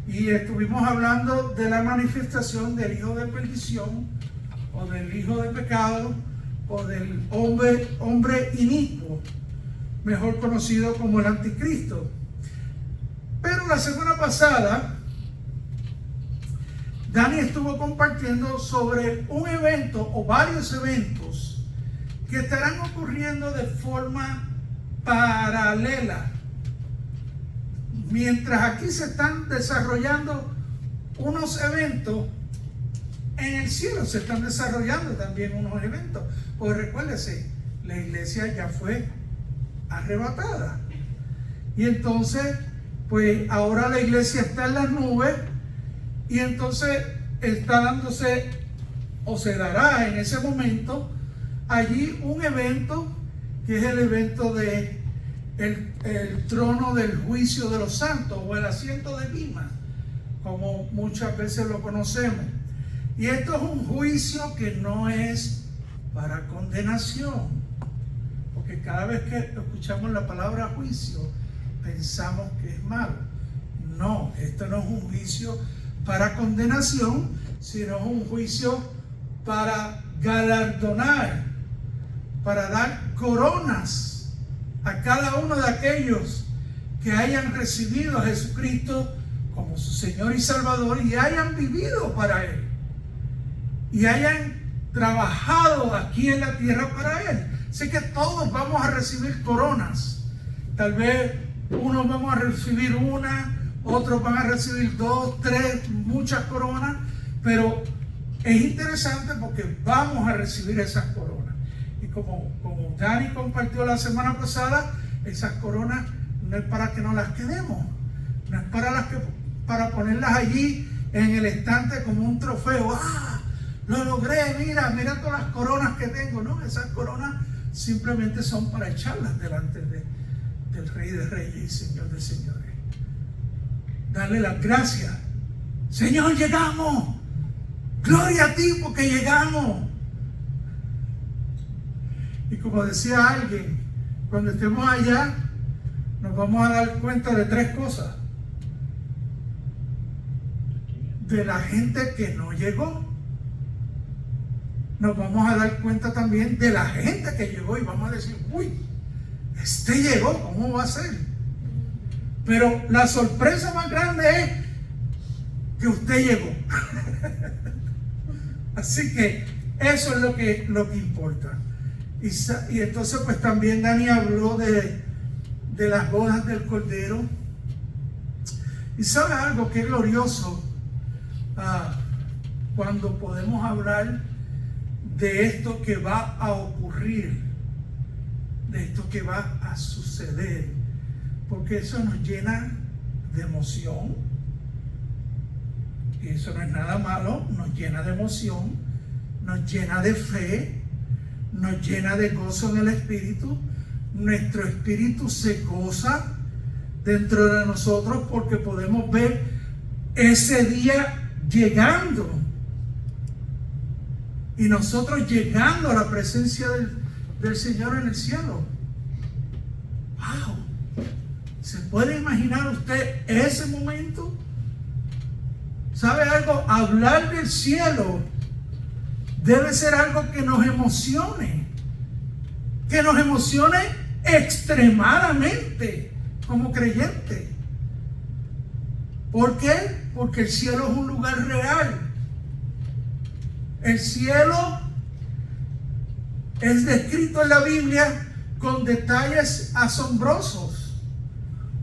y estuvimos hablando de la manifestación del hijo de perdición, o del hijo de pecado, o del hombre inicuo, mejor conocido como el anticristo. Pero la semana pasada, Dani estuvo compartiendo sobre un evento o varios eventos que estarán ocurriendo de forma paralela. Mientras aquí se están desarrollando unos eventos, en el cielo se están desarrollando también unos eventos. Pues recuérdese, la iglesia ya fue arrebatada. Y entonces, pues ahora la iglesia está en las nubes y entonces está dándose, o se dará en ese momento, allí un evento que es el evento de el trono del juicio de los santos, o el asiento de Bima, como muchas veces lo conocemos. Y esto es un juicio que no es para condenación, porque cada vez que escuchamos la palabra juicio pensamos que es malo. No, esto no es un juicio para condenación, sino es un juicio para galardonar, para dar coronas a cada uno de aquellos que hayan recibido a Jesucristo como su Señor y Salvador y hayan vivido para Él y hayan trabajado aquí en la tierra para Él. Así que todos vamos a recibir coronas. Tal vez unos vamos a recibir una, otros van a recibir 2, 3, muchas coronas, pero es interesante porque vamos a recibir esas coronas. Y como Dani compartió la semana pasada, esas coronas no es para que nos las quedemos, no es para ponerlas allí en el estante como un trofeo. ¡Ah! Lo logré, mira todas las coronas que tengo. No, esas coronas simplemente son para echarlas delante del Rey de Reyes y Señor de Señores. Darle las gracias. Señor, llegamos. Gloria a ti porque llegamos. Y como decía alguien, cuando estemos allá, nos vamos a dar cuenta de 3 cosas. De la gente que no llegó. Nos vamos a dar cuenta también de la gente que llegó y vamos a decir, uy, este llegó, ¿cómo va a ser? Pero la sorpresa más grande es que usted llegó. Así que eso es lo que importa. Y entonces pues también Dani habló de las bodas del Cordero. Y sabe algo que es glorioso cuando podemos hablar de esto que va a ocurrir, de esto que va a suceder, porque eso nos llena de emoción. Y eso no es nada malo, nos llena de emoción, nos llena de fe, nos llena de gozo en el espíritu. Nuestro espíritu se goza dentro de nosotros porque podemos ver ese día llegando y nosotros llegando a la presencia del Señor en el cielo. ¡Wow! ¿Se puede imaginar usted ese momento? ¿Sabe algo? Hablar del cielo debe ser algo que nos emocione extremadamente como creyente. ¿Por qué? Porque el cielo es un lugar real. El cielo es descrito en la Biblia con detalles asombrosos.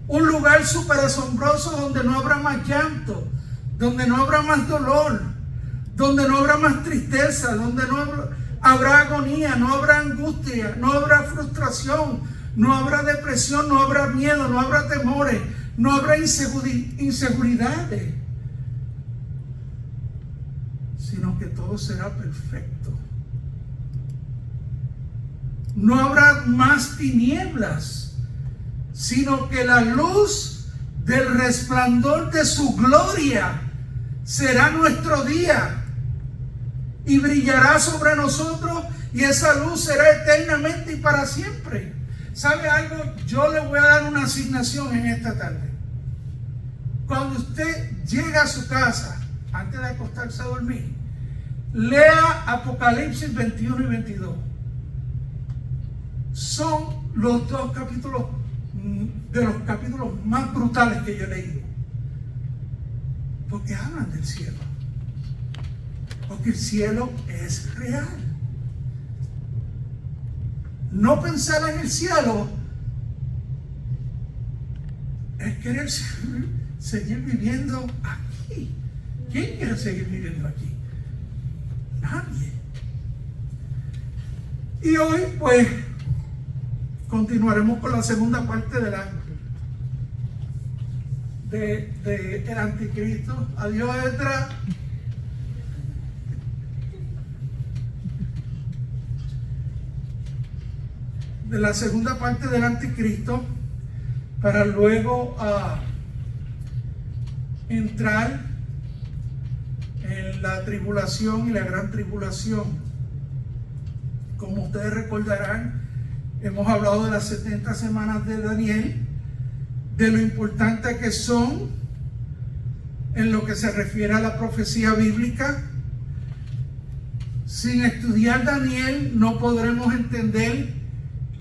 Un lugar súper asombroso donde no habrá más llanto, donde no habrá más dolor, donde no habrá más tristeza, donde no habrá agonía, no habrá angustia, no habrá frustración, no habrá depresión, no habrá miedo, no habrá temores, no habrá inseguridades, sino que todo será perfecto. No habrá más tinieblas, sino que la luz del resplandor de su gloria será nuestro día y brillará sobre nosotros, y esa luz será eternamente y para siempre. ¿Sabe algo? Yo le voy a dar una asignación en esta tarde. Cuando usted llega a su casa, antes de acostarse a dormir, lea Apocalipsis 21 y 22. Son los dos capítulos, de los capítulos más brutales que yo he leído. Porque hablan del cielo. Porque el cielo es real. No pensar en el cielo es querer seguir viviendo aquí. ¿Quién quiere seguir viviendo aquí? Nadie. Y hoy, pues, continuaremos con la segunda parte de el anticristo. Adiós, Edra. De la segunda parte del anticristo, para luego entrar en la tribulación y la gran tribulación. Como ustedes recordarán, hemos hablado de las 70 semanas de Daniel, de lo importante que son en lo que se refiere a la profecía bíblica. Sin estudiar Daniel no podremos entender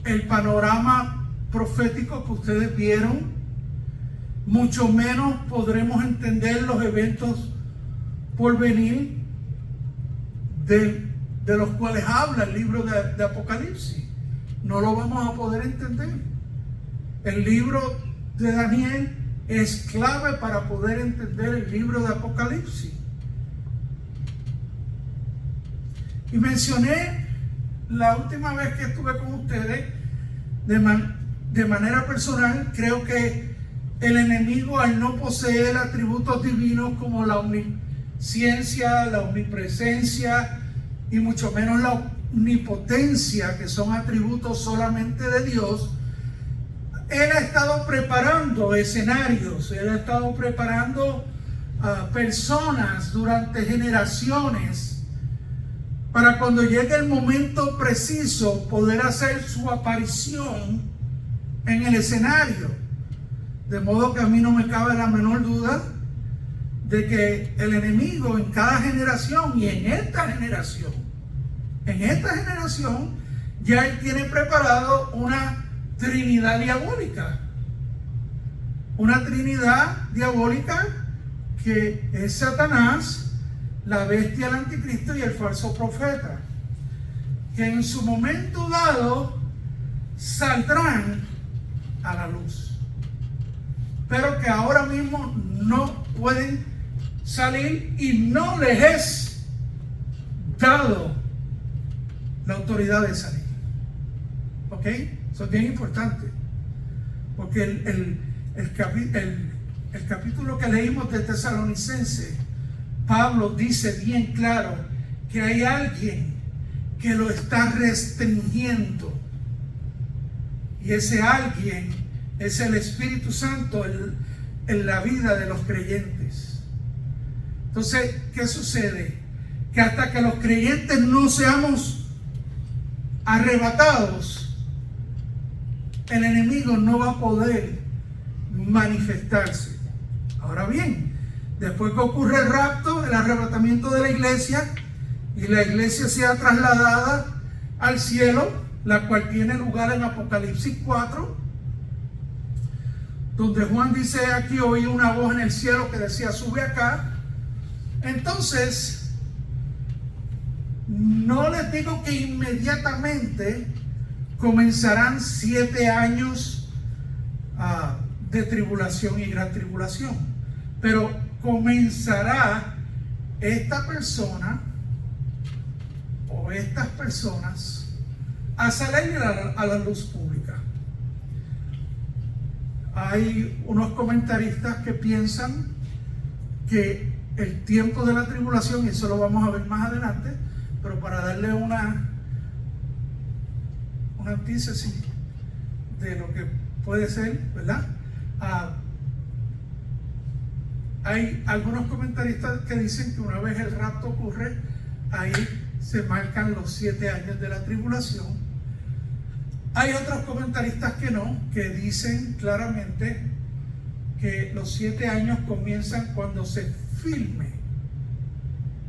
el panorama profético que ustedes vieron, mucho menos podremos entender los eventos por venir de los cuales habla el libro de Apocalipsis. No lo vamos a poder entender. El libro de Daniel es clave para poder entender el libro de Apocalipsis. Y mencioné la última vez que estuve con ustedes, de manera personal, creo que el enemigo, al no poseer atributos divinos como la omnisciencia, la omnipresencia y mucho menos la omnipotencia, que son atributos solamente de Dios, él ha estado preparando escenarios, él ha estado preparando personas durante generaciones para cuando llegue el momento preciso poder hacer su aparición en el escenario. De modo que a mí no me cabe la menor duda de que el enemigo en cada generación y en esta generación ya él tiene preparado una trinidad diabólica. Una trinidad diabólica que es Satanás, la bestia, el anticristo y el falso profeta, que en su momento dado saldrán a la luz, pero que ahora mismo no pueden salir y no les es dado la autoridad de salir. ¿Ok? Eso es bien importante, porque el capítulo que leímos de Tesalonicenses, Pablo dice bien claro que hay alguien que lo está restringiendo, y ese alguien es el Espíritu Santo en la vida de los creyentes. Entonces, ¿qué sucede? Que hasta que los creyentes no seamos arrebatados, el enemigo no va a poder manifestarse. Ahora bien, después que ocurre el rapto, el arrebatamiento de la iglesia, y la iglesia sea trasladada al cielo, la cual tiene lugar en Apocalipsis 4, donde Juan dice: aquí oí una voz en el cielo que decía, sube acá. Entonces, no les digo que inmediatamente comenzarán 7 años de tribulación y gran tribulación, pero comenzará esta persona o estas personas a salir a la luz pública. Hay unos comentaristas que piensan que el tiempo de la tribulación, y eso lo vamos a ver más adelante, pero para darle una antítesis de lo que puede ser, ¿verdad? Hay algunos comentaristas que dicen que una vez el rapto ocurre, ahí se marcan los 7 años de la tribulación. Hay otros comentaristas que no, que dicen claramente que los 7 años comienzan cuando se firme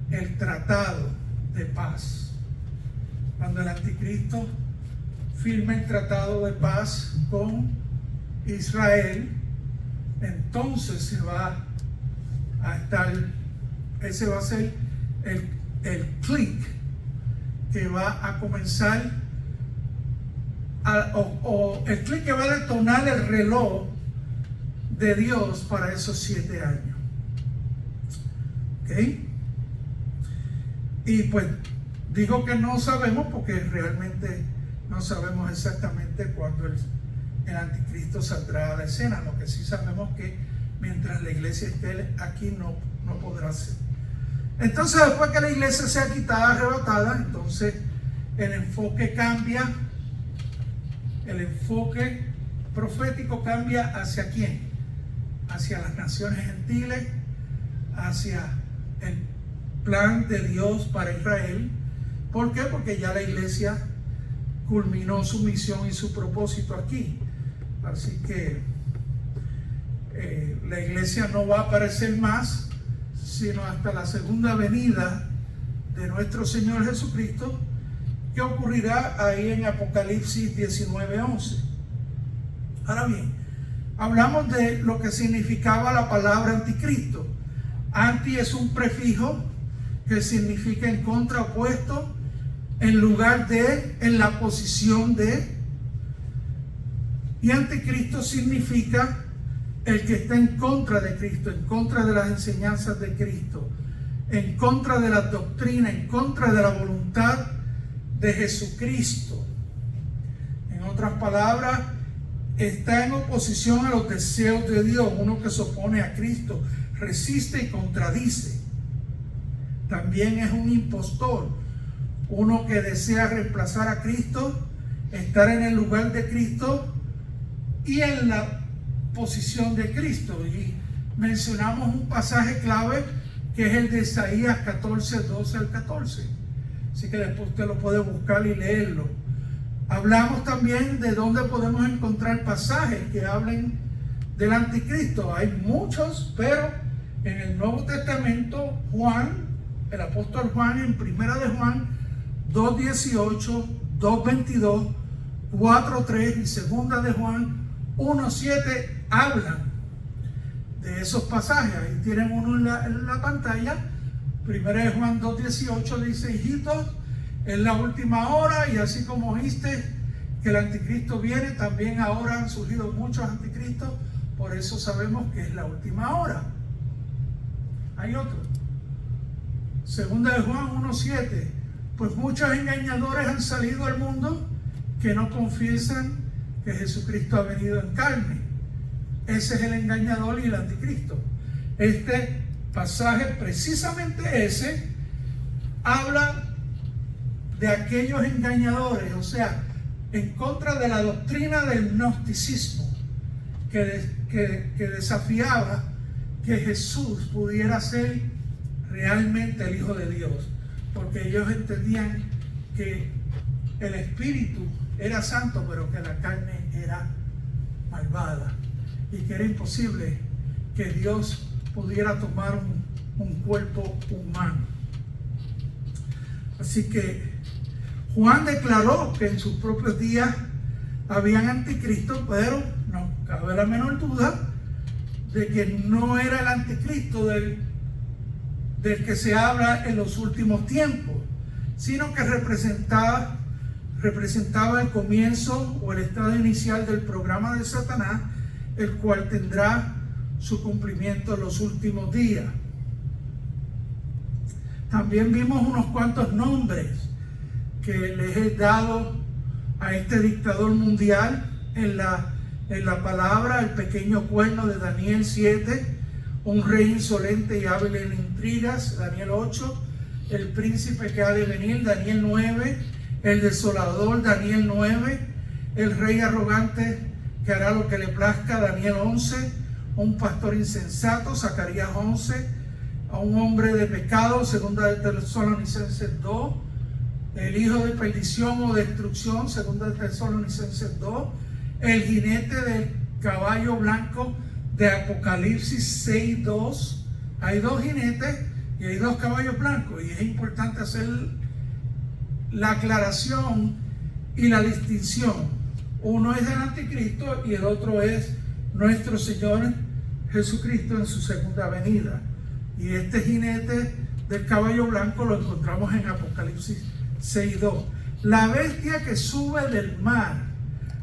el tratado de paz. Cuando el anticristo firme el tratado de paz con Israel, entonces se va a estar, ese va a ser el clic que va a comenzar el clic que va a detonar el reloj de Dios para esos 7 años. ¿Ok? Y pues digo que no sabemos porque realmente no sabemos exactamente cuándo el anticristo saldrá a la escena. Lo que sí sabemos que mientras la iglesia esté aquí no podrá ser. Entonces, después que la iglesia sea quitada, arrebatada, entonces el enfoque cambia. El enfoque profético cambia ¿hacia quién? Hacia las naciones gentiles, hacia el plan de Dios para Israel. ¿Por qué? Porque ya la iglesia culminó su misión y su propósito aquí. Así que la iglesia no va a aparecer más sino hasta la segunda venida de nuestro Señor Jesucristo, que ocurrirá ahí en Apocalipsis 19:11. Ahora bien, hablamos de lo que significaba la palabra anticristo. Anti es un prefijo que significa en contra, opuesto, en lugar de, en la posición de. Y anticristo significa el que está en contra de Cristo, en contra de las enseñanzas de Cristo, en contra de la doctrina, en contra de la voluntad de Jesucristo. En otras palabras, está en oposición a los deseos de Dios, uno que se opone a Cristo, resiste y contradice. También es un impostor, uno que desea reemplazar a Cristo, estar en el lugar de Cristo y en la posición de Cristo. Y mencionamos un pasaje clave que es el de Isaías 14, 12 al 14. Así que después usted lo puede buscar y leerlo. Hablamos también de dónde podemos encontrar pasajes que hablen del anticristo. Hay muchos, pero en el Nuevo Testamento, Juan, el apóstol Juan, en Primera de Juan 2:18, 2:22, 4:3 y Segunda de Juan 1:7 hablan de esos pasajes. Ahí tienen uno en la pantalla. Primera de Juan 2:18 dice: hijitos, es la última hora, y así como oíste que el anticristo viene, también ahora han surgido muchos anticristos, por eso sabemos que es la última hora. Hay otro. Segunda de Juan 1:7, pues muchos engañadores han salido al mundo que no confiesan que Jesucristo ha venido en carne. Ese es el engañador y el anticristo. Este pasaje, precisamente ese, habla de aquellos engañadores, o sea, en contra de la doctrina del gnosticismo, que desafiaba que Jesús pudiera ser realmente el Hijo de Dios, porque ellos entendían que el espíritu era santo, pero que la carne era malvada, y que era imposible que Dios pudiera tomar un cuerpo humano. Así que Juan declaró que en sus propios días habían anticristos, pero no cabe la menor duda de que no era el anticristo del que se habla en los últimos tiempos, sino que representaba el comienzo o el estado inicial del programa de Satanás, el cual tendrá su cumplimiento en los últimos días. También vimos unos cuantos nombres que les he dado a este dictador mundial en la palabra: el pequeño cuerno de Daniel 7, un rey insolente y hábil en intrigas, Daniel 8, el príncipe que ha de venir, Daniel 9, el desolador, Daniel 9, el rey arrogante que hará lo que le plazca, Daniel 11, un pastor insensato, Zacarías 11, a un hombre de pecado, Segunda de Tesalonicenses 2, el hijo de perdición o destrucción, Segunda de Tesalonicenses 2, el jinete del caballo blanco, de Apocalipsis 6:2, hay dos jinetes y hay dos caballos blancos, y es importante hacer la aclaración y la distinción. Uno es el anticristo y el otro es nuestro Señor Jesucristo en su segunda venida. Y este jinete del caballo blanco lo encontramos en Apocalipsis 6:2. La bestia que sube del mar,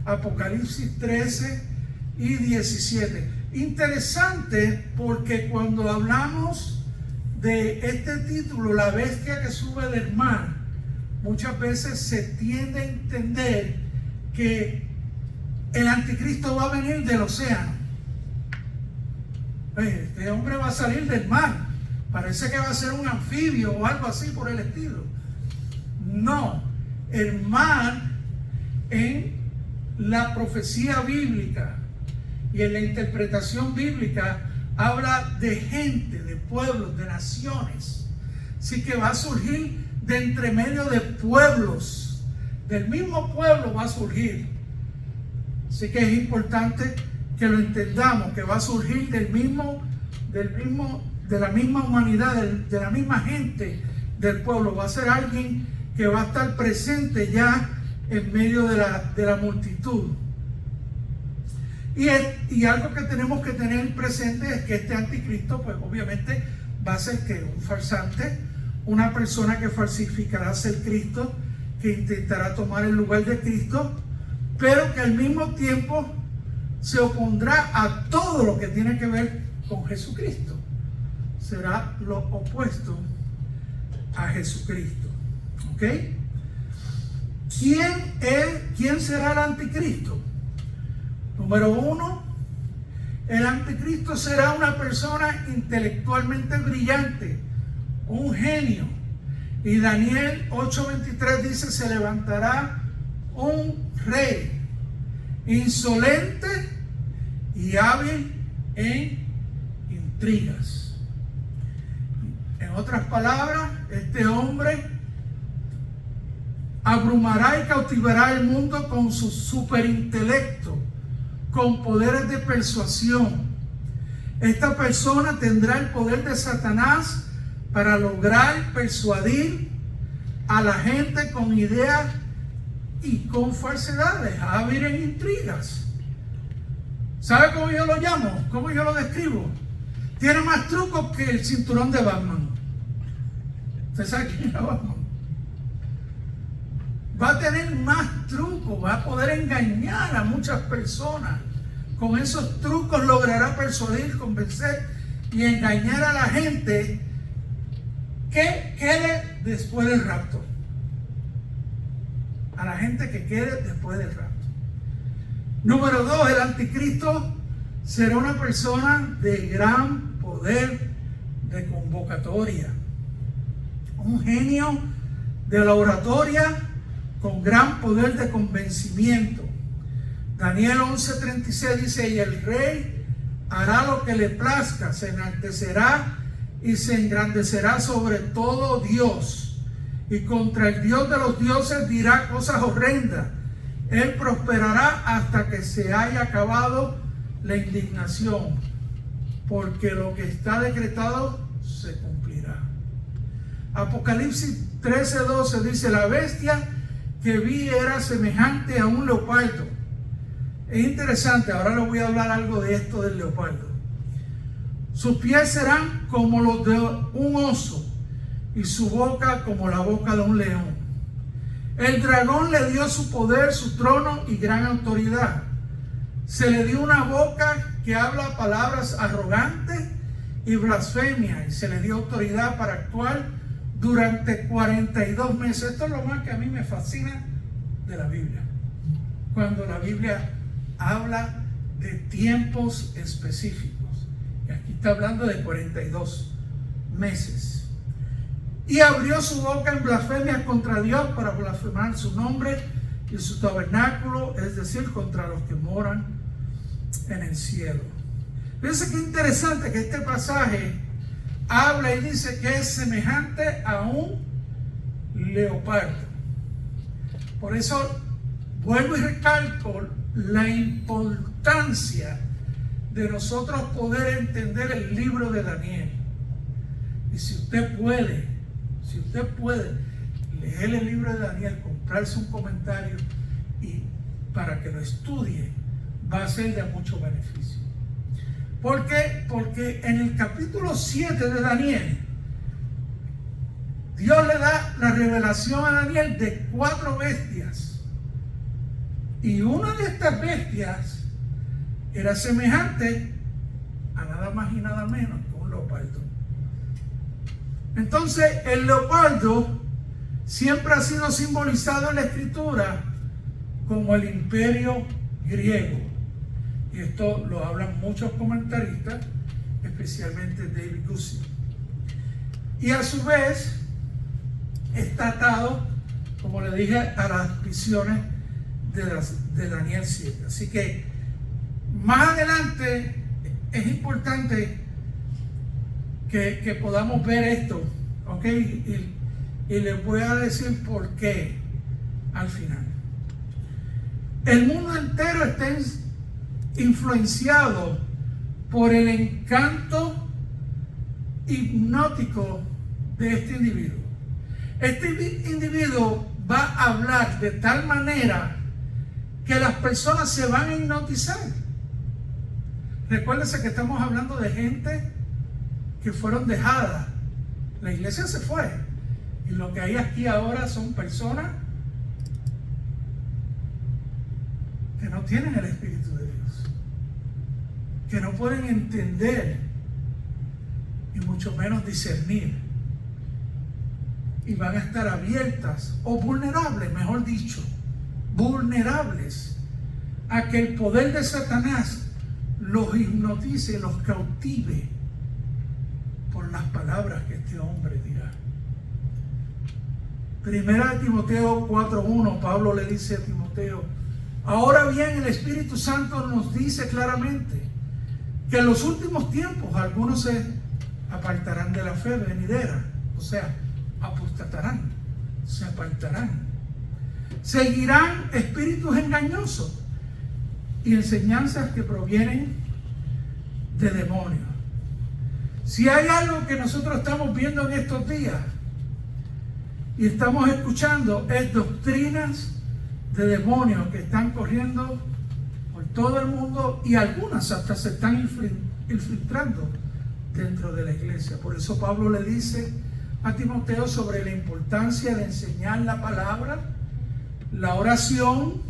Apocalipsis 13 y 17. Interesante, porque cuando hablamos de este título, la bestia que sube del mar, muchas veces se tiende a entender que el anticristo va a venir del océano. Este hombre va a salir del mar. Parece que va a ser un anfibio o algo así por el estilo. No, el mar en la profecía bíblica y en la interpretación bíblica habla de gente, de pueblos, de naciones. Así que va a surgir de entre medio de pueblos. Del mismo pueblo va a surgir. Así que es importante que lo entendamos, que va a surgir de la misma humanidad, de la misma gente del pueblo. Va a ser alguien que va a estar presente ya en medio de la multitud. Y algo que tenemos que tener presente es que este anticristo, pues obviamente va a ser que un farsante, una persona que falsificará ser Cristo, que intentará tomar el lugar de Cristo, pero que al mismo tiempo se opondrá a todo lo que tiene que ver con Jesucristo. Será lo opuesto a Jesucristo. ¿Ok? ¿Quién será el anticristo? Número uno, el anticristo será una persona intelectualmente brillante, un genio. Y Daniel 8:23 dice: se levantará un rey insolente y hábil en intrigas. En otras palabras, este hombre abrumará y cautivará el mundo con su superintelecto, con poderes de persuasión. Esta persona tendrá el poder de Satanás para lograr persuadir a la gente con ideas y con falsedades, hábil en intrigas. ¿Sabe cómo yo lo llamo? ¿Cómo yo lo describo? Tiene más trucos que el cinturón de Batman. ¿Usted sabe quién es Batman? Va a tener más trucos, va a poder engañar a muchas personas. Con esos trucos logrará persuadir, convencer y engañar a la gente que quede después del rapto. A la gente que quede después del rapto. Número 2, el anticristo será una persona de gran poder de convocatoria. Un genio de la oratoria con gran poder de convencimiento. Daniel 11:36 dice: y el rey hará lo que le plazca, se enaltecerá y se engrandecerá sobre todo Dios, y contra el Dios de los dioses dirá cosas horrendas. Él prosperará hasta que se haya acabado la indignación, porque lo que está decretado se cumplirá. Apocalipsis 13:12 dice: la bestia que vi era semejante a un leopardo. Es interesante, ahora les voy a hablar algo de esto del leopardo. Sus pies serán como los de un oso y su boca como la boca de un león. El dragón le dio su poder, su trono y gran autoridad. Se le dio una boca que habla palabras arrogantes y blasfemia, y se le dio autoridad para actuar durante 42 meses. Esto es lo más que a mí me fascina de la Biblia. Cuando la Biblia habla de tiempos específicos. Y aquí está hablando de 42 meses. Y abrió su boca en blasfemia contra Dios para blasfemar su nombre y su tabernáculo, es decir, contra los que moran en el cielo. Fíjense qué interesante que este pasaje habla y dice que es semejante a un leopardo. Por eso vuelvo y recalco la importancia de nosotros poder entender el libro de Daniel. Y si usted puede leer el libro de Daniel, comprarse un comentario y para que lo estudie, va a ser de mucho beneficio. ¿Por qué? Porque en el capítulo 7 de Daniel, Dios le da la revelación a Daniel de 4 bestias. Y una de estas bestias era semejante a nada más y nada menos que un leopardo. Entonces, el leopardo siempre ha sido simbolizado en la Escritura como el imperio griego. Y esto lo hablan muchos comentaristas, especialmente David Guzik. Y a su vez, está atado, como le dije, a las visiones de Daniel 7. Así que más adelante es importante que podamos ver esto, ¿ok? Y les voy a decir por qué al final. El mundo entero está influenciado por el encanto hipnótico de este individuo. Este individuo va a hablar de tal manera que las personas se van a hipnotizar. Recuérdense que estamos hablando de gente que fueron dejadas. La iglesia se fue. Y lo que hay aquí ahora son personas que no tienen el Espíritu de Dios, que no pueden entender y mucho menos discernir, y van a estar abiertas o vulnerables, mejor dicho, vulnerables a que el poder de Satanás los hipnotice, los cautive por las palabras que este hombre dirá. Primera de Timoteo 4:1, Pablo le dice a Timoteo: ahora bien, el Espíritu Santo nos dice claramente que en los últimos tiempos algunos se apartarán de la fe venidera, o sea, apostatarán, se apartarán, seguirán espíritus engañosos y enseñanzas que provienen de demonios. Si hay algo que nosotros estamos viendo en estos días y estamos escuchando, es doctrinas de demonios que están corriendo por todo el mundo, y algunas hasta se están infiltrando dentro de la iglesia. Por eso Pablo le dice a Timoteo sobre la importancia de enseñar la palabra, la oración,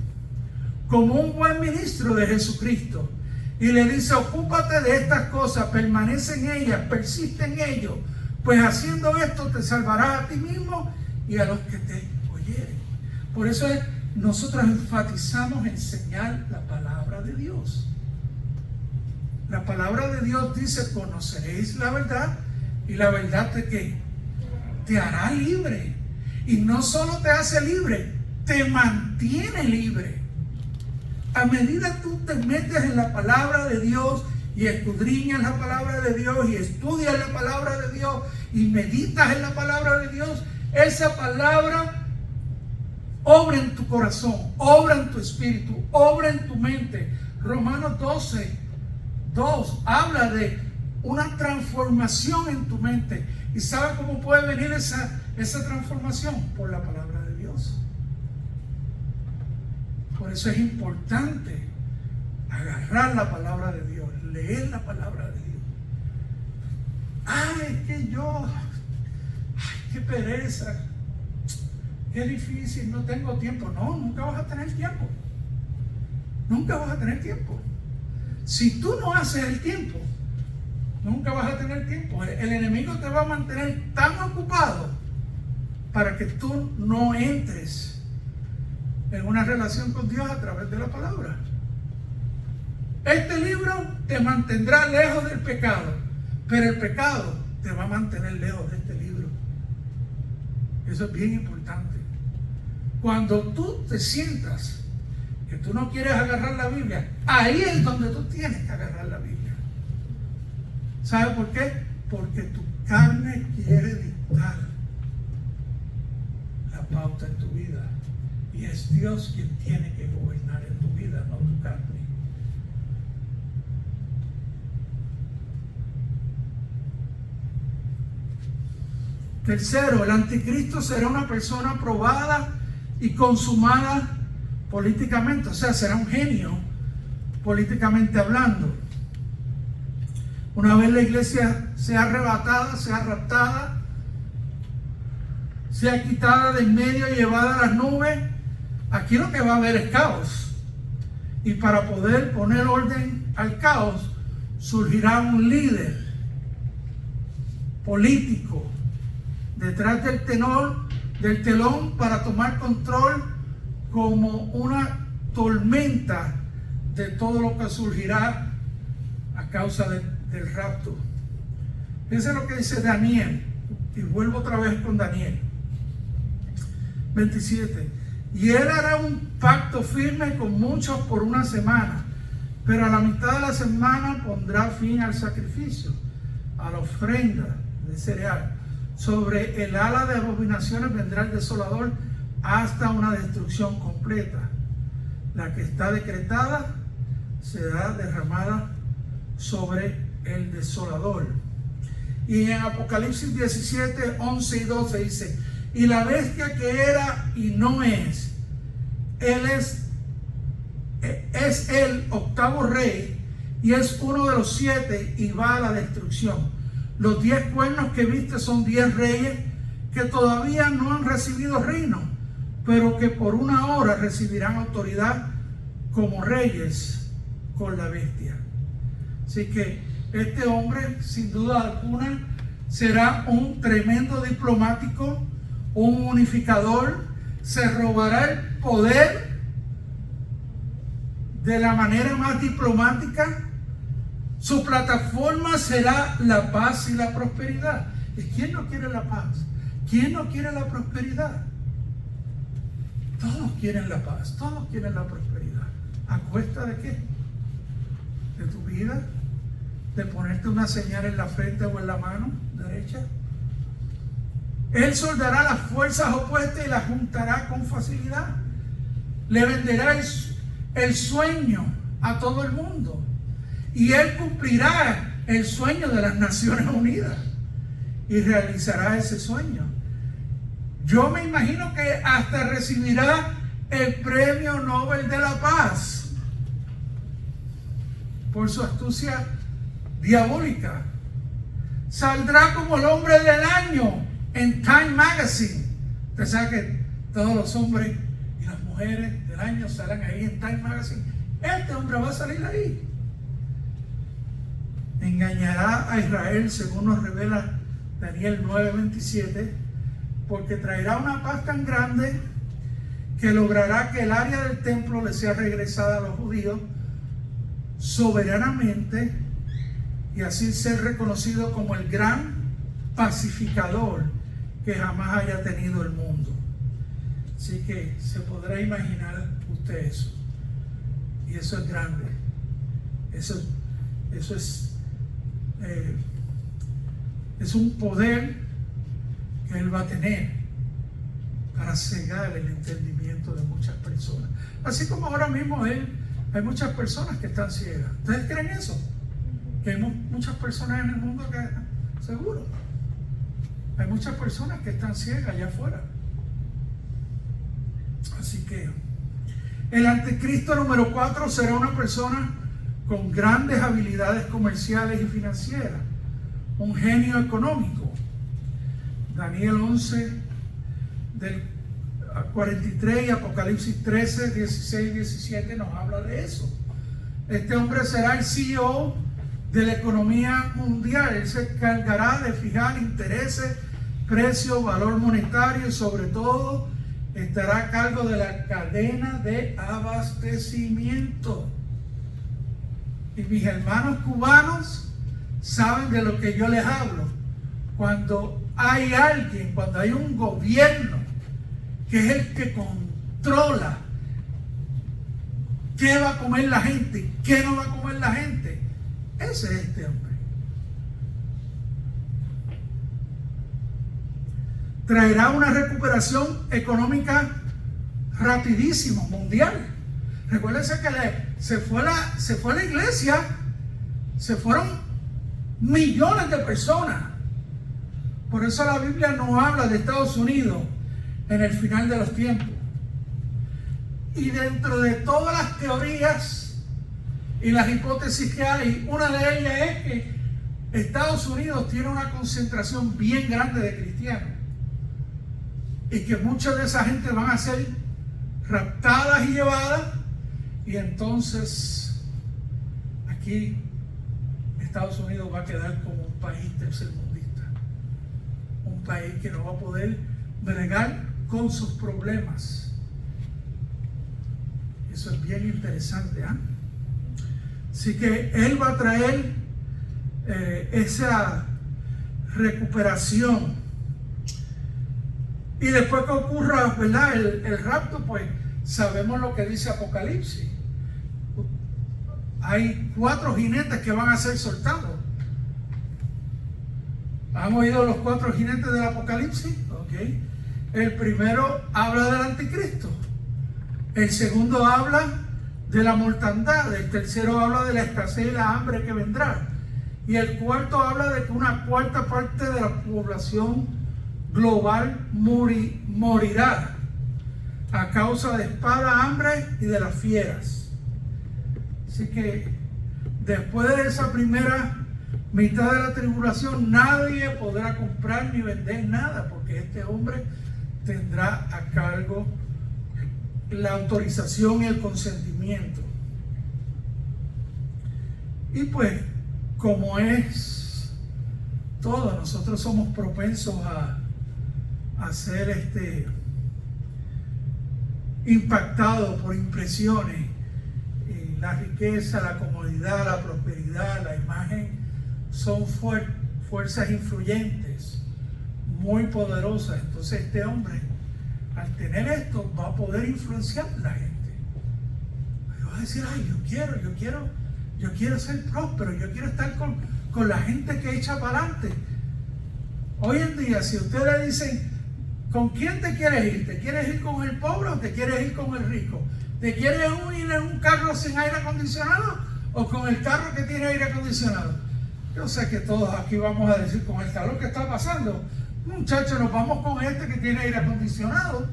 como un buen ministro de Jesucristo. Y le dice: ocúpate de estas cosas, permanece en ellas, persiste en ello, pues haciendo esto te salvarás a ti mismo y a los que te oyeren. Por eso nosotros enfatizamos enseñar la palabra de Dios. La palabra de Dios dice: conoceréis la verdad, y la verdad te hará libre. Y no solo te hace libre, te mantiene libre. A medida que tú te metes en la palabra de Dios y escudriñas la palabra de Dios y estudias la palabra de Dios y meditas en la palabra de Dios, esa palabra obra en tu corazón, obra en tu espíritu, obra en tu mente. Romanos 12:2 habla de una transformación en tu mente. ¿Y sabe cómo puede venir esa transformación? Por la palabra de Dios. Por eso es importante agarrar la palabra de Dios, leer la palabra de Dios. Ay, qué pereza, qué difícil, no tengo tiempo. No, nunca vas a tener tiempo. Nunca vas a tener tiempo. Si tú no haces el tiempo, nunca vas a tener tiempo. El enemigo te va a mantener tan ocupado para que tú no entres en una relación con Dios a través de la palabra. Este libro te mantendrá lejos del pecado, pero el pecado te va a mantener lejos de este libro. Eso es bien importante. Cuando tú te sientas que tú no quieres agarrar la Biblia, ahí es donde tú tienes que agarrar la Biblia. ¿Sabe por qué? Porque tu carne quiere dictar la pauta en tu vida. Y es Dios quien tiene que gobernar en tu vida, no tu carne. Tercero, el anticristo será una persona probada y consumada políticamente, o sea, será un genio políticamente hablando. Una vez la iglesia sea arrebatada, sea raptada, sea quitada de en medio y llevada a las nubes, aquí lo que va a haber es caos. Y para poder poner orden al caos, surgirá un líder político detrás del telón para tomar control como una tormenta de todo lo que surgirá a causa del rapto. Fíjense lo que dice Daniel, y vuelvo otra vez con Daniel 27. Y él hará un pacto firme con muchos por una semana, pero a la mitad de la semana pondrá fin al sacrificio, a la ofrenda de cereal. Sobre el ala de abominaciones vendrá el desolador hasta una destrucción completa. La que está decretada será derramada sobre el desolador. Y en Apocalipsis 17, 11 y 12 dice: y la bestia que era y no es, él es el octavo rey y es uno de los 7 y va a la destrucción. Los 10 cuernos que viste son 10 reyes que todavía no han recibido reino, pero que por una hora recibirán autoridad como reyes con la bestia. Así que este hombre, sin duda alguna, será un tremendo diplomático, un unificador, se robará el poder de la manera más diplomática. Su plataforma será la paz y la prosperidad. ¿Y quién no quiere la paz? ¿Quién no quiere la prosperidad? Todos quieren la paz, todos quieren la prosperidad. ¿A cuesta de qué? ¿De tu vida? ¿De ponerte una señal en la frente o en la mano derecha? Él soldará las fuerzas opuestas y las juntará con facilidad. Le venderá el sueño a todo el mundo. Y él cumplirá el sueño de las Naciones Unidas y realizará ese sueño. Yo me imagino que hasta recibirá el Premio Nobel de la Paz por su astucia diabólica. Saldrá como el hombre del año en Time Magazine. Usted sabe que todos los hombres y las mujeres del año salen ahí en Time Magazine. Este hombre va a salir ahí. Engañará a Israel, según nos revela Daniel 9:27, porque traerá una paz tan grande que logrará que el área del templo le sea regresada a los judíos soberanamente y así ser reconocido como el gran pacificador que jamás haya tenido el mundo. Así que se podrá imaginar usted eso. Y eso es grande. Eso es un poder que él va a tener para cegar el entendimiento de muchas personas. Así como ahora mismo hay muchas personas que están ciegas. ¿Ustedes creen eso? Que hay muchas personas en el mundo que, seguro, hay muchas personas que están ciegas allá afuera. Así que el anticristo número 4 será una persona con grandes habilidades comerciales y financieras, un genio económico. Daniel 11 del 43 y Apocalipsis 13, 16 y 17 nos habla de eso. Este hombre será el CEO de la economía mundial. Él se encargará de fijar intereses, precio, valor monetario y sobre todo estará a cargo de la cadena de abastecimiento. Y mis hermanos cubanos saben de lo que yo les hablo. Cuando hay alguien, cuando hay un gobierno que es el que controla qué va a comer la gente, qué no va a comer la gente, ese es este hombre. Traerá una recuperación económica rapidísima, mundial. Recuérdense que se fue la iglesia, se fueron millones de personas. Por eso la Biblia no habla de Estados Unidos en el final de los tiempos. Y dentro de todas las teorías y las hipótesis que hay, una de ellas es que Estados Unidos tiene una concentración bien grande de cristianos y que mucha de esa gente van a ser raptadas y llevadas, y entonces aquí Estados Unidos va a quedar como un país tercermundista, un país que no va a poder bregar con sus problemas. Eso es bien interesante, ¿eh? Así que Él va a traer esa recuperación. Y después que ocurra, ¿verdad?, el rapto, pues sabemos lo que dice Apocalipsis. Hay 4 jinetes que van a ser soltados. ¿Han oído los 4 jinetes del Apocalipsis? Okay. El primero habla del anticristo. El segundo habla de la mortandad. El tercero habla de la escasez y la hambre que vendrá. Y el cuarto habla de que una cuarta parte de la población global morirá a causa de espada, hambre y de las fieras. Así que después de esa primera mitad de la tribulación, nadie podrá comprar ni vender nada, porque este hombre tendrá a cargo la autorización y el consentimiento. Y pues, como es todo, nosotros somos propensos a ser impactados por impresiones. La riqueza, la comodidad, la prosperidad, la imagen son fuerzas influyentes, muy poderosas. Entonces este hombre, al tener esto, va a poder influenciar a la gente. Va a decir, ay, yo quiero ser próspero, yo quiero estar con la gente que echa para adelante. Hoy en día, si usted le dicen, ¿con quién te quieres ir? ¿Te quieres ir con el pobre o te quieres ir con el rico? ¿Te quieres ir en un carro sin aire acondicionado o con el carro que tiene aire acondicionado? Yo sé que todos aquí vamos a decir, con el calor que está pasando, muchachos, nos vamos con este que tiene aire acondicionado.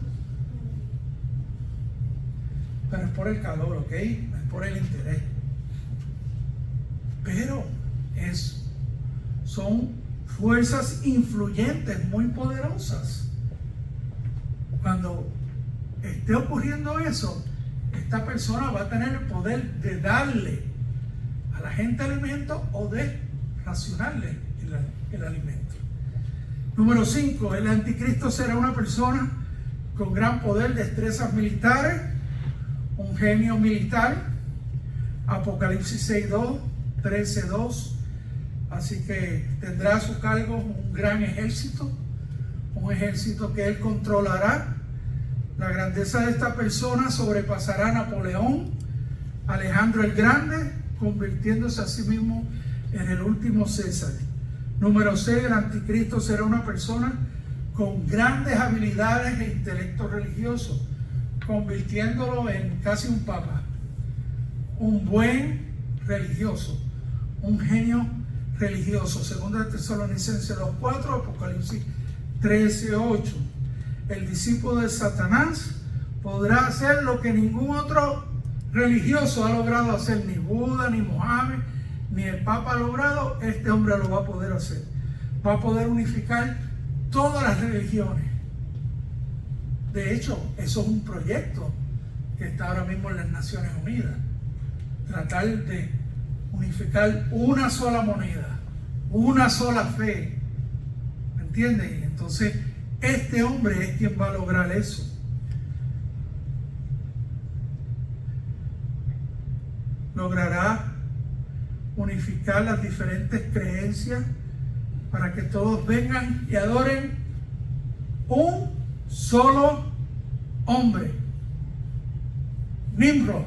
Pero es por el calor, ¿ok? Es por el interés. Pero son fuerzas influyentes, muy poderosas. Cuando esté ocurriendo eso, esta persona va a tener el poder de darle a la gente alimento o de racionarle el alimento. Número 5, el anticristo será una persona con gran poder, destrezas militares, un genio militar. Apocalipsis 6:2, 13:2. Así que tendrá a su cargo un gran ejército, un ejército que él controlará. La grandeza de esta persona sobrepasará a Napoleón, Alejandro el Grande, convirtiéndose a sí mismo en el último César. Número 6, el anticristo será una persona con grandes habilidades e intelecto religioso, convirtiéndolo en casi un papa, un buen religioso, un genio religioso. Segunda de Tesalonicenses 2:4, Apocalipsis 13:8. El discípulo de Satanás podrá hacer lo que ningún otro religioso ha logrado hacer, ni Buda, ni Mohammed, ni el Papa ha logrado. Este hombre lo va a poder hacer. Va a poder unificar todas las religiones. De hecho, eso es un proyecto que está ahora mismo en las Naciones Unidas. Tratar de unificar una sola moneda, una sola fe. ¿Me entienden? Entonces, este hombre es quien va a lograr eso. Logrará unificar las diferentes creencias para que todos vengan y adoren un solo hombre. Nimrod.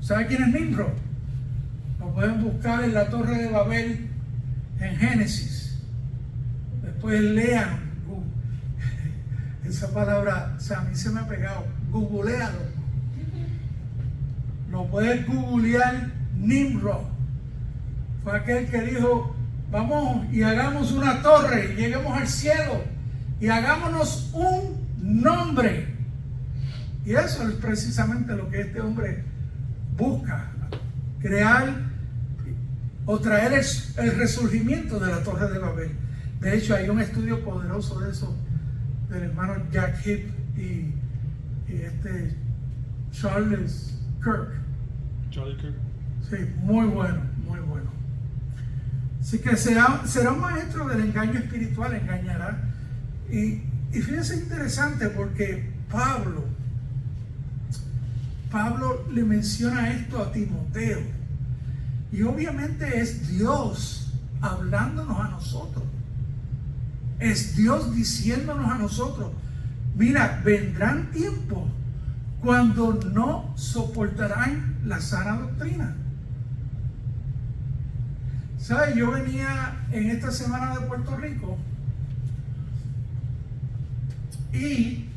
¿Sabe quién es Nimrod? Lo pueden buscar en la Torre de Babel en Génesis. Después lean esa palabra, o sea, a mí se me ha pegado. Googlealo. Lo puedes googlear. Nimrod fue aquel que dijo: vamos y hagamos una torre y lleguemos al cielo y hagámonos un nombre. Y eso es precisamente lo que este hombre busca, crear o traer el resurgimiento de la Torre de Babel. De hecho, hay un estudio poderoso de eso, del hermano Jack Hipp y Charles Kirk. Sí, muy bueno, muy bueno. Así que será un maestro del engaño espiritual, engañará. Y fíjense, interesante porque Pablo le menciona esto a Timoteo. Y obviamente es Dios hablándonos a nosotros. Es Dios diciéndonos a nosotros: mira, vendrán tiempos cuando no soportarán la sana doctrina. ¿Sabes? Yo venía en esta semana de Puerto Rico y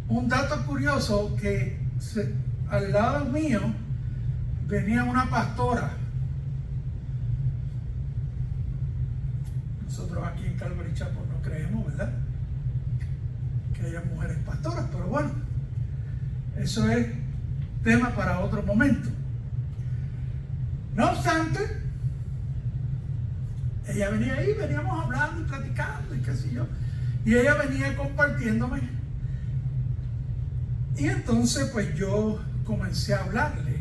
un dato curioso, que al lado mío venía una pastora. Nosotros aquí en Calvary Chapel no creemos, ¿verdad?, que haya mujeres pastoras, pero bueno, eso es tema para otro momento. No obstante, ella venía ahí, veníamos hablando y platicando y qué sé yo, y ella venía compartiéndome, y entonces pues yo comencé a hablarle,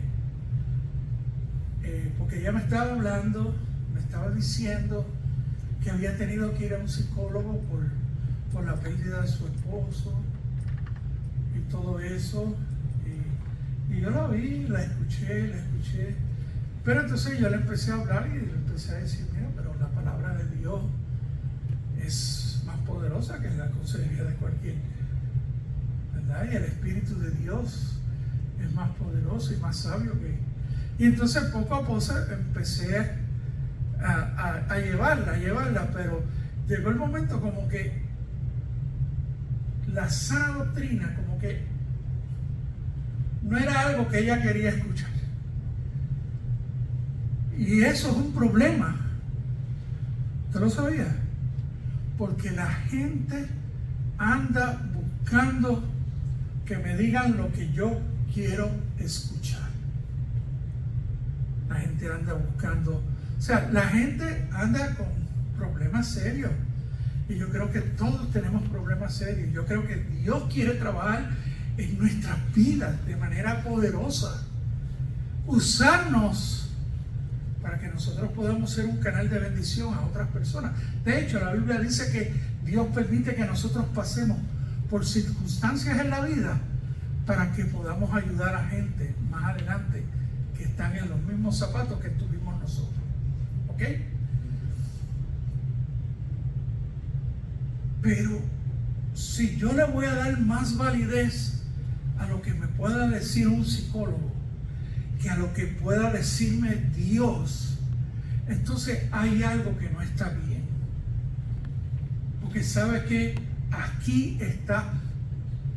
porque ella me estaba hablando, me estaba diciendo que había tenido que ir a un psicólogo por la pérdida de su esposo y todo eso, y yo la vi, la escuché, pero entonces yo le empecé a hablar y le empecé a decir: mira, pero la palabra de Dios es más poderosa que la consejería de cualquier, ¿verdad? Y el Espíritu de Dios es más poderoso y más sabio que... Y entonces poco a poco empecé a llevarla, pero llegó el momento como que la sana doctrina como que no era algo que ella quería escuchar. Y eso es un problema. ¿Usted lo sabía? Porque la gente anda buscando que me digan lo que yo quiero escuchar. La gente anda buscando, o sea, la gente anda con problemas serios. Y yo creo que todos tenemos problemas serios. Yo creo que Dios quiere trabajar en nuestras vidas de manera poderosa. Usarnos para que nosotros podamos ser un canal de bendición a otras personas. De hecho, la Biblia dice que Dios permite que nosotros pasemos por circunstancias en la vida para que podamos ayudar a gente más adelante que están en los mismos zapatos que estuvimos nosotros. ¿Ok? Pero si yo le voy a dar más validez a lo que me pueda decir un psicólogo que a lo que pueda decirme Dios, entonces hay algo que no está bien. Porque sabe que aquí está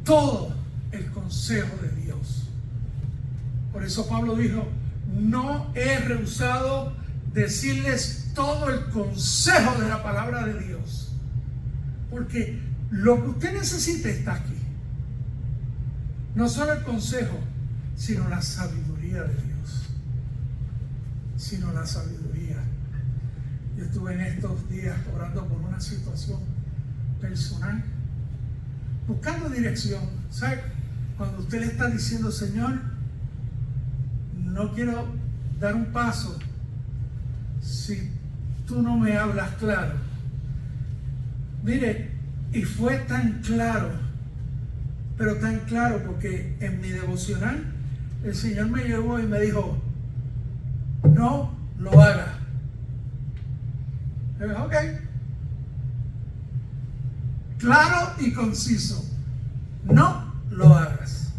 todo el consejo de Dios. Por eso Pablo dijo: no he rehusado decirles todo el consejo de la palabra de Dios. Porque lo que usted necesita está aquí. No solo el consejo, sino la sabiduría de Dios. Sino la sabiduría. Yo estuve en estos días orando por una situación personal, buscando dirección. ¿Sabe? Cuando usted le está diciendo: Señor, no quiero dar un paso si tú no me hablas claro. Mire, y fue tan claro, pero tan claro, porque en mi devocional el Señor me llevó y me dijo: no lo haga. Y dije: ok, claro y conciso, no lo hagas.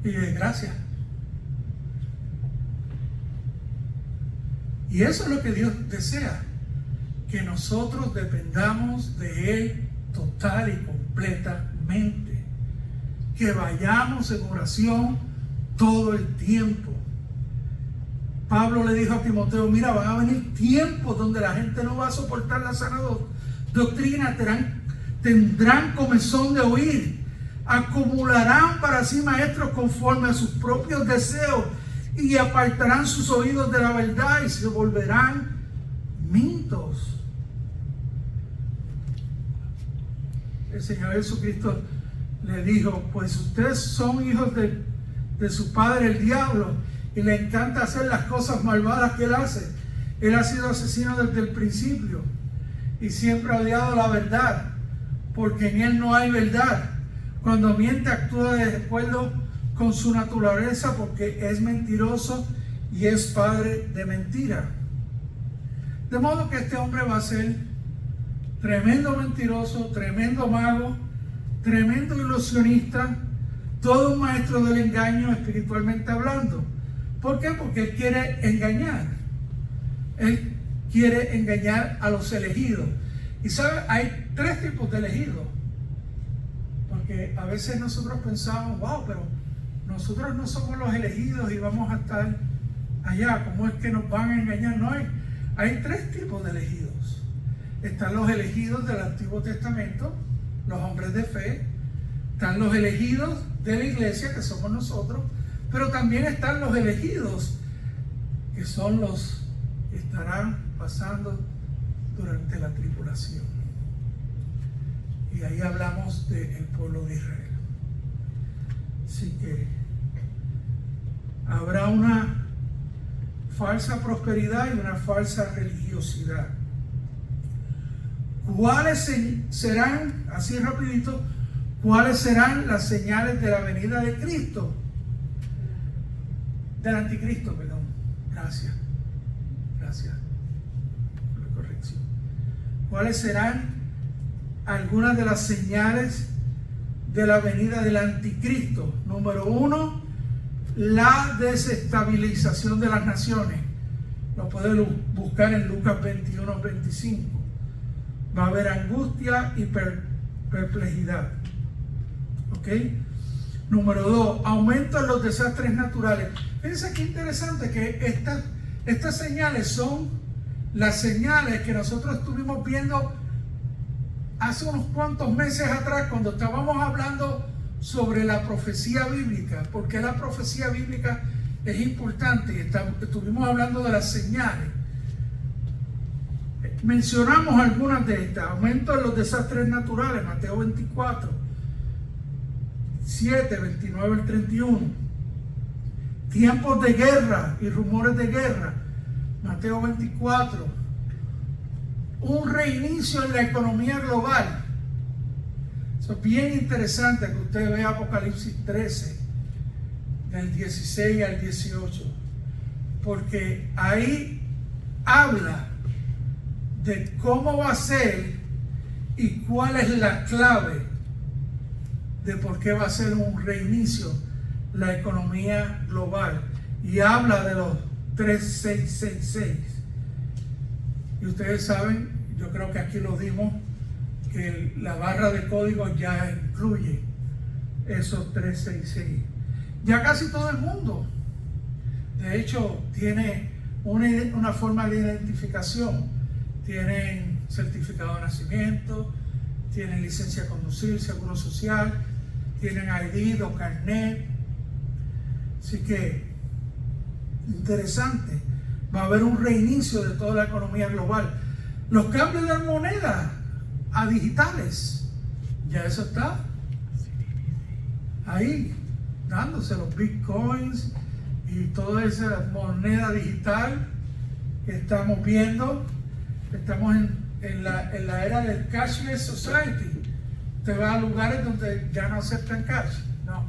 Y dije: gracias. Y eso es lo que Dios desea, que nosotros dependamos de Él total y completamente, que vayamos en oración todo el tiempo, Pablo le dijo a Timoteo, mira, van a venir tiempos donde la gente no va a soportar la sana doctrina, tendrán comezón de oír, acumularán para sí maestros conforme a sus propios deseos y apartarán sus oídos de la verdad y se volverán mintos. El Señor Jesucristo le dijo, pues ustedes son hijos de su padre el diablo y le encanta hacer las cosas malvadas que él hace. Él ha sido asesino desde el principio y siempre ha odiado la verdad, porque en él no hay verdad. Cuando miente actúa de acuerdo con su naturaleza, porque es mentiroso y es padre de mentira. De modo que este hombre va a ser tremendo mentiroso, tremendo mago, tremendo ilusionista, todo un maestro del engaño espiritualmente hablando. ¿Por qué? Porque él quiere engañar. Él quiere engañar a los elegidos. Y sabe, hay tres tipos de elegidos. Porque a veces nosotros pensamos, wow, pero nosotros no somos los elegidos y vamos a estar allá. ¿Cómo es que nos van a engañar? No hay tres tipos de elegidos. Están los elegidos del Antiguo Testamento, los hombres de fe. Están los elegidos de la iglesia, que somos nosotros. Pero también están los elegidos, que son los que estarán pasando durante la tribulación. Y ahí hablamos del pueblo de Israel. Así que habrá una falsa prosperidad y una falsa religiosidad. ¿Cuáles serán, así rapidito, cuáles serán las señales de la venida de Cristo? Del anticristo, perdón. Gracias por la corrección. ¿Cuáles serán algunas de las señales de la venida del anticristo? Número 1, la desestabilización de las naciones. Lo pueden buscar en Lucas 21-25. Va a haber angustia y perplejidad. ¿Ok? Número 2, aumento en los desastres naturales. Fíjense qué interesante que estas señales son las señales que nosotros estuvimos viendo hace unos cuantos meses atrás, cuando estábamos hablando sobre la profecía bíblica. Porque la profecía bíblica es importante y estuvimos hablando de las señales. Mencionamos algunas de estas. Aumento en los desastres naturales, Mateo 24, 7, 29 al 31. Tiempos de guerra y rumores de guerra, Mateo 24. Un reinicio en la economía global. Eso es bien interesante que usted vea Apocalipsis 13, del 16 al 18, porque ahí habla de cómo va a ser y cuál es la clave de por qué va a ser un reinicio la economía global. Y habla de los 3666. Y ustedes saben, yo creo que aquí lo dimos, que la barra de código ya incluye esos 366. Ya casi todo el mundo, de hecho, tiene una forma de identificación. Tienen certificado de nacimiento, tienen licencia de conducir, seguro social, tienen ID o carnet. Así que, interesante. Va a haber un reinicio de toda la economía global. Los cambios de moneda a digitales, ya eso está ahí, dándose los bitcoins y toda esa moneda digital que estamos viendo. Estamos en la era del cashless society. Usted va a lugares donde ya no aceptan cash, no,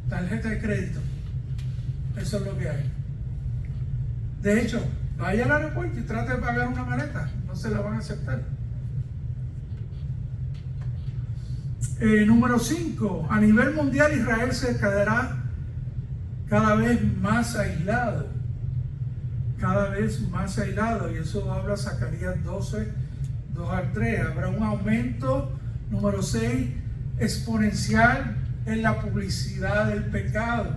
tarjeta de crédito. Eso es lo que hay. De hecho, vaya al aeropuerto y trate de pagar una maleta, no se la van a aceptar. Número 5, a nivel mundial Israel se quedará cada vez más aislado. Cada vez más aislado, y eso habla Zacarías 12, 2 al 3. Habrá un aumento, número 6, exponencial en la publicidad del pecado.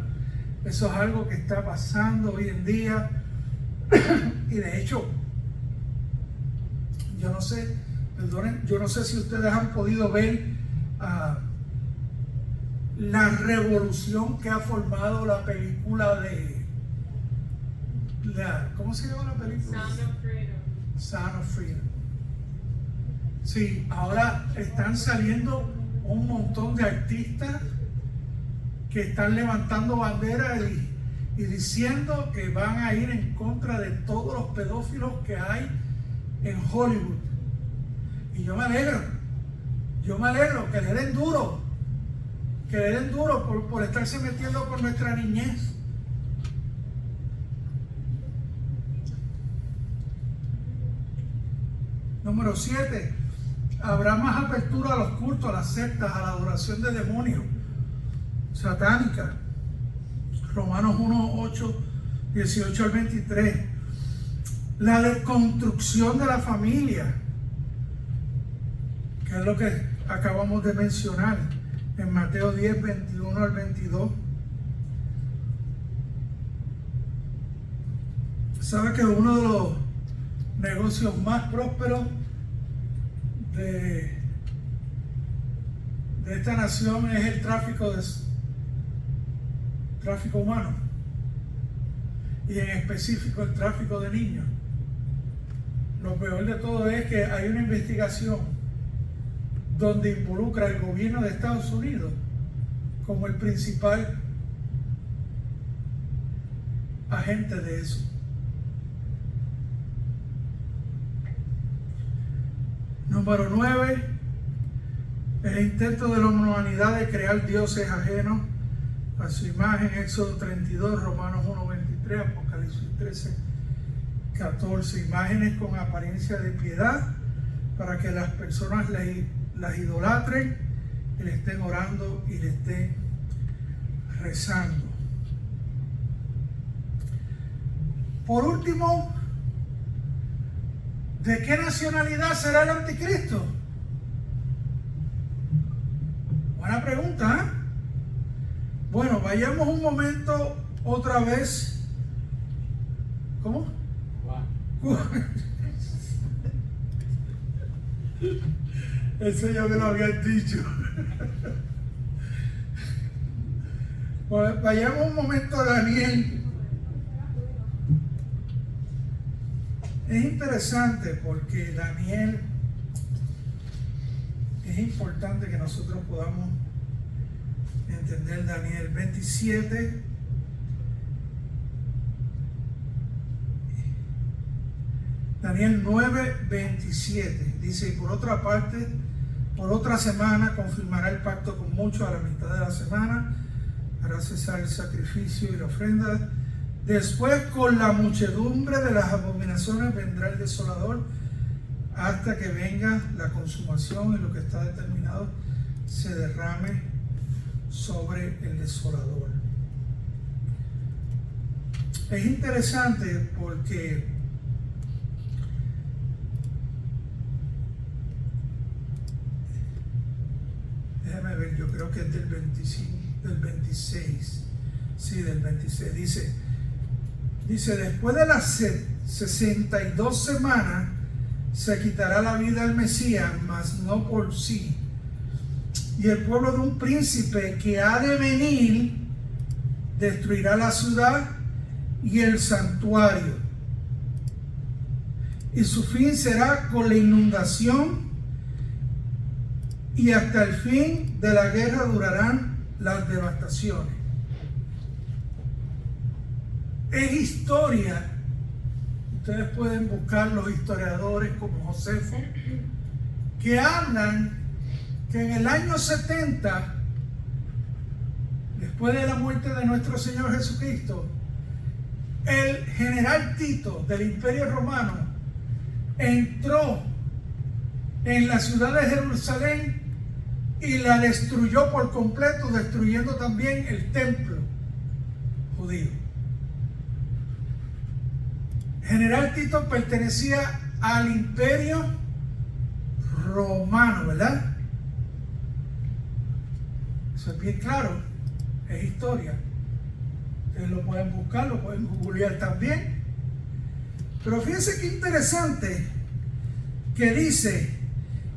Eso es algo que está pasando hoy en día. Y de hecho, yo no sé, perdonen, yo no sé si ustedes han podido ver la revolución que ha formado la película de ¿cómo se llama la película? Sound of Freedom. Sound of Freedom. Sí, ahora están saliendo un montón de artistas que están levantando banderas y diciendo que van a ir en contra de todos los pedófilos que hay en Hollywood. Y yo me alegro que le den duro, por estarse metiendo con nuestra niñez. Número 7, habrá más apertura a los cultos, a las sectas, a la adoración de demonios satánica. Romanos 1, 8, 18 al 23. La desconstrucción de la familia, que es lo que acabamos de mencionar en Mateo 10, 21 al 22. ¿Sabe que uno de los negocios más prósperos de esta nación es el tráfico humano, y en específico el tráfico de niños? Lo peor de todo es que hay una investigación donde involucra al gobierno de Estados Unidos como el principal agente de eso. Número 9, el intento de la humanidad de crear dioses ajenos a su imagen. Éxodo 32, Romanos 1, 23, Apocalipsis 13, 14. Imágenes con apariencia de piedad para que las personas las idolatren y le estén orando y le estén rezando. Por último, ¿de qué nacionalidad será el anticristo? Buena pregunta, ¿eh? Bueno, vayamos un momento otra vez. ¿Cómo? Eso ya me lo habían dicho. Bueno, vayamos un momento a Daniel. Es interesante porque Daniel, es importante que nosotros podamos entender Daniel 27. Daniel 9, 27 dice: y por otra parte, por otra semana confirmará el pacto con muchos, a la mitad de la semana hará cesar el sacrificio y la ofrenda. Después, con la muchedumbre de las abominaciones vendrá el desolador, hasta que venga la consumación y lo que está determinado se derrame sobre el desolador. Es interesante porque déjame ver, yo creo que es del 25, del 26. Sí, del 26. Dice, después de las 62 semanas se quitará la vida al Mesías, mas no por sí. Y el pueblo de un príncipe que ha de venir destruirá la ciudad y el santuario. Y su fin será con la inundación, y hasta el fin de la guerra durarán las devastaciones. Es historia. Ustedes pueden buscar los historiadores como Josefo, que hablan que en el año 70, después de la muerte de nuestro Señor Jesucristo, el general Tito del Imperio Romano entró en la ciudad de Jerusalén y la destruyó por completo, destruyendo también el templo judío. General Tito pertenecía al Imperio Romano, ¿verdad? Eso es bien claro, es historia. Ustedes lo pueden buscar, lo pueden googlear también. Pero fíjense qué interesante que dice,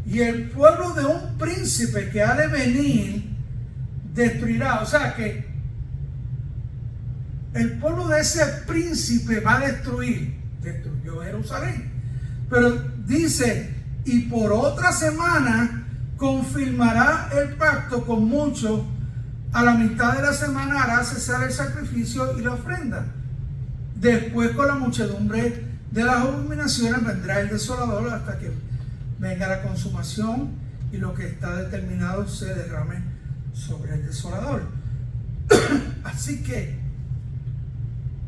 y el pueblo de un príncipe que ha de venir destruirá. O sea que el pueblo de ese príncipe va a destruyó Jerusalén. Pero dice, y por otra semana confirmará el pacto con muchos. A la mitad de la semana hará cesar el sacrificio y la ofrenda. Después, con la muchedumbre de las abominaciones, vendrá el desolador hasta que venga la consumación y lo que está determinado se derrame sobre el desolador. Así que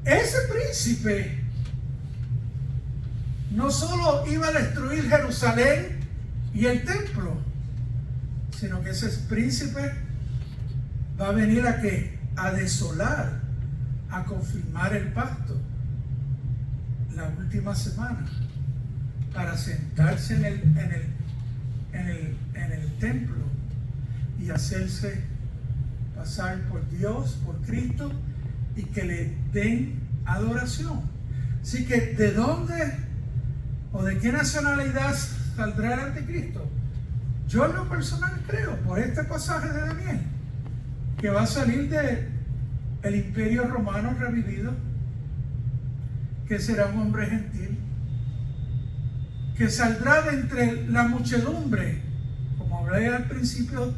ese príncipe no solo iba a destruir Jerusalén y el templo, sino que ese príncipe va a venir a ¿qué? A desolar, a confirmar el pacto la última semana, para sentarse en el templo y hacerse pasar por Dios, por Cristo, y que le den adoración. Así que ¿de dónde o de qué nacionalidad saldrá el anticristo? Yo en lo personal creo, por este pasaje de Daniel, que va a salir del imperio romano revivido, que será un hombre gentil, que saldrá de entre la muchedumbre, como hablé al principio,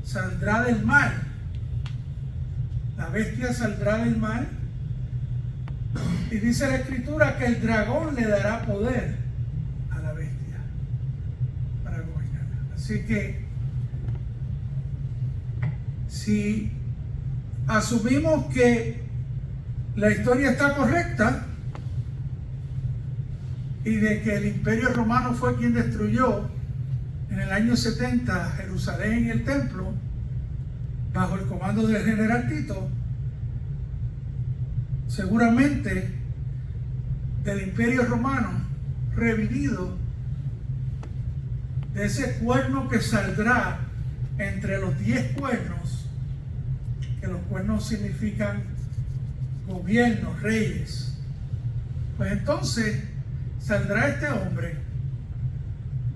saldrá del mal. La bestia saldrá del mal, y dice la escritura que el dragón le dará poder a la bestia para gobernar. Así que si asumimos que la historia está correcta y de que el imperio romano fue quien destruyó en el año 70 Jerusalén y el templo bajo el comando del general Tito, seguramente del imperio romano revivido, de ese cuerno que saldrá entre los 10 cuernos, que los cuernos significan gobiernos, reyes, pues entonces saldrá este hombre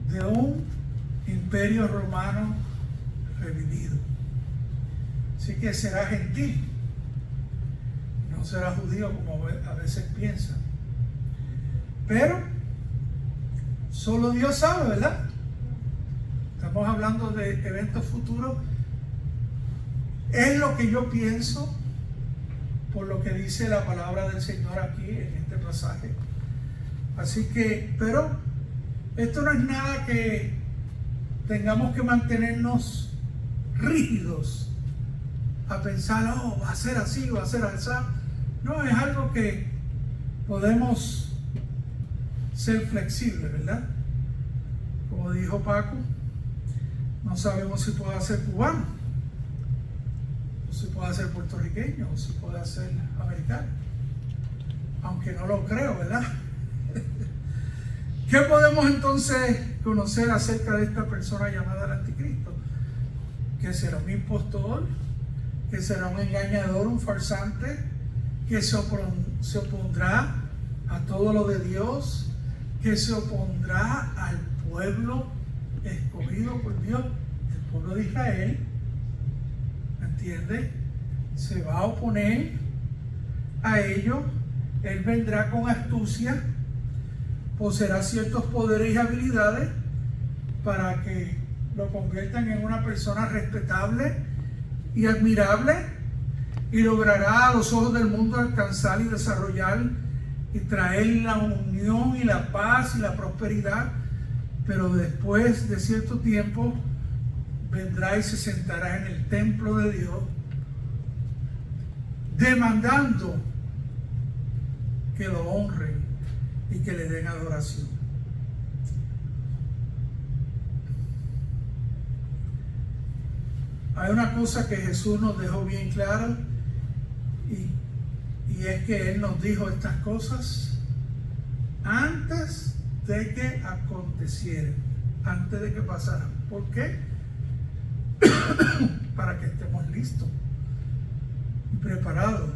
de un imperio romano revivido. Así que será gentil, no será judío como a veces piensan. Pero solo Dios sabe, ¿verdad? Estamos hablando de eventos futuros. Es lo que yo pienso por lo que dice la palabra del Señor aquí en este pasaje. Así que, pero esto no es nada que tengamos que mantenernos rígidos a pensar, oh, va a ser así, va a ser así. No, es algo que podemos ser flexibles, ¿verdad? Como dijo Paco, no sabemos si puede ser cubano, o si puede ser puertorriqueño, o si puede ser americano, aunque no lo creo, ¿verdad? ¿Qué podemos entonces conocer acerca de esta persona llamada el anticristo? Que será un impostor, que será un engañador, un farsante, que se opondrá a todo lo de Dios, que se opondrá al pueblo escogido por Dios, el pueblo de Israel, ¿entiendes? Se va a oponer a ellos. Él vendrá con astucia, poseerá ciertos poderes y habilidades para que lo conviertan en una persona respetable y admirable, y logrará a los ojos del mundo alcanzar y desarrollar y traer la unión y la paz y la prosperidad. Pero después de cierto tiempo vendrá y se sentará en el templo de Dios, demandando que lo honren y que le den adoración. Hay una cosa que Jesús nos dejó bien clara, y es que Él nos dijo estas cosas antes de que acontecieran, antes de que pasaran. ¿Por qué? Para que estemos listos y preparados.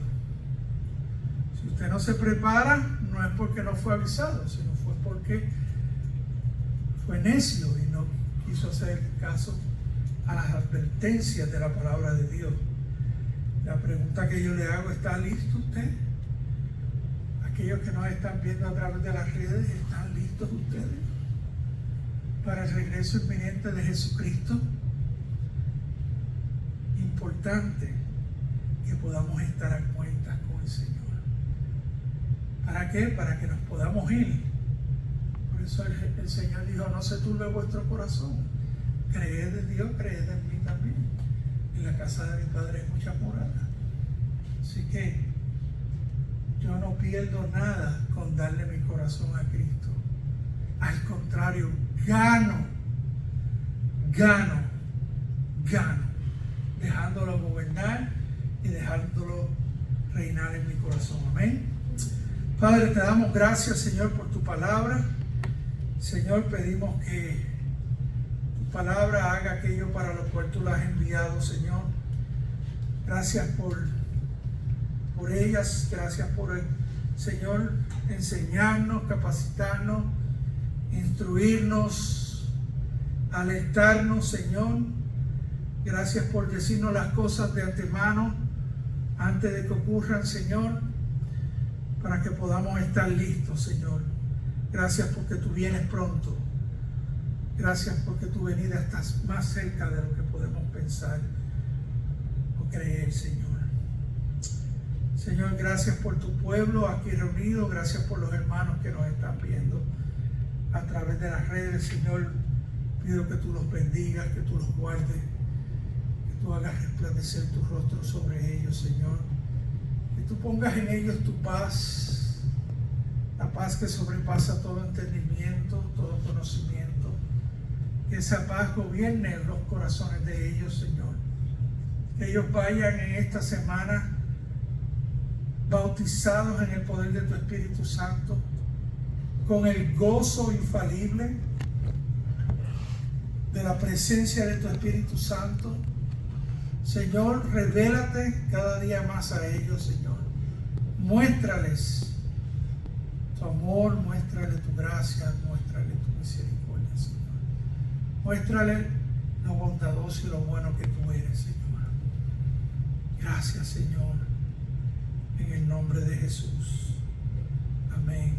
Si usted no se prepara, no es porque no fue avisado, sino fue porque fue necio y no quiso hacer caso a las advertencias de la palabra de Dios. La pregunta que yo le hago: ¿está listo usted? Aquellos que nos están viendo a través de las redes, ¿están listos ustedes para el regreso inminente de Jesucristo? Importante que podamos estar a cuentas con el Señor. ¿Para qué? Para que nos podamos ir. Por eso el Señor dijo: no se turbe vuestro corazón. Creed en Dios, creed en mí también. En la casa de mi Padre hay muchas moradas. Así que yo no pierdo nada con darle mi corazón a Cristo. Al contrario, gano, dejándolo gobernar y dejándolo reinar en mi corazón. Amén. Padre, te damos gracias, Señor, por tu palabra. Señor, pedimos que tu palabra haga aquello para lo cual tú la has enviado, Señor. Gracias por ellas, gracias por, Señor, enseñarnos, capacitarnos, instruirnos, alertarnos, Señor. Gracias por decirnos las cosas de antemano, antes de que ocurran, Señor, para que podamos estar listos, Señor. Gracias porque tú vienes pronto. Gracias porque tu venida está más cerca de lo que podemos pensar o creer, Señor. Señor, gracias por tu pueblo aquí reunido. Gracias por los hermanos que nos están viendo a través de las redes. Señor, pido que tú los bendigas, que tú los guardes, que tú hagas resplandecer tu rostro sobre ellos, Señor. Que tú pongas en ellos tu paz, la paz que sobrepasa todo entendimiento, todo conocimiento. Que esa paz gobierne en los corazones de ellos, Señor. Que ellos vayan en esta semana bautizados en el poder de tu Espíritu Santo, con el gozo infalible de la presencia de tu Espíritu Santo. Señor, revélate cada día más a ellos, Señor. Muéstrales tu amor, muéstrale tu gracia, muéstrale tu misericordia, Señor. Muéstrale lo bondadoso y lo bueno que tú eres, Señor. Gracias, Señor. En el nombre de Jesús. Amén.